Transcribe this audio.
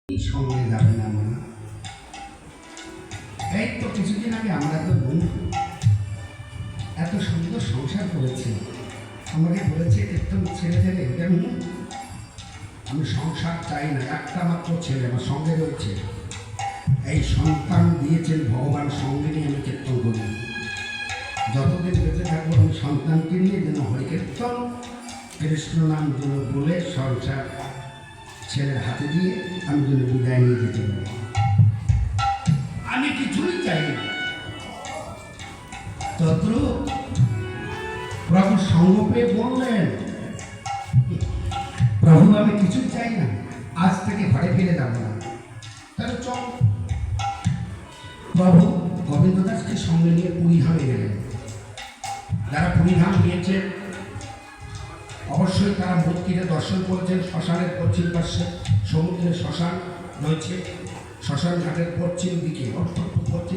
সঙ্গে যাবে না মনে। এই তো কিছুদিন আগে আমরা তো বন্ধু এত সুন্দর সংসার করেছি, আমাকে বলেছে একদম ছেড়ে ছেড়ে কেমন আমি সংসার চাই না, একটা মাত্র ছেলে আমার সঙ্গে রয়েছে, এই সন্তান দিয়েছেন ভগবান, সঙ্গে নিয়ে আমি কীর্তন করি। যতদিন বেঁচে থাকবো আমি সন্তানকে নিয়ে যেন হরিকীর্তন কৃষ্ণ নাম যেন বলে সংসার ছেলের হাতে দিয়ে আমি যেন বিদায় নিয়ে যেতে পারি। আমি কিছুই চাই না। তত্র প্রভু সঙ্গ পেয়ে বললেন, প্রভু আমি কিছুই চাই না, আজ থেকে ঘরে ফিরে যাব না। তাহলে চল। প্রভু গোবিন্দ দাসকে সঙ্গে নিয়ে পুরীধামে গেলেন। যারা পুরীধাম গিয়েছেন অবশ্যই তারা মূর্তিকে দর্শন করেছেন। শ্মশানের পশ্চিম পাশে সমুদ্রের শ্মশান রয়েছে, শ্মশান ঘাটের পশ্চিম দিকে পশ্চিম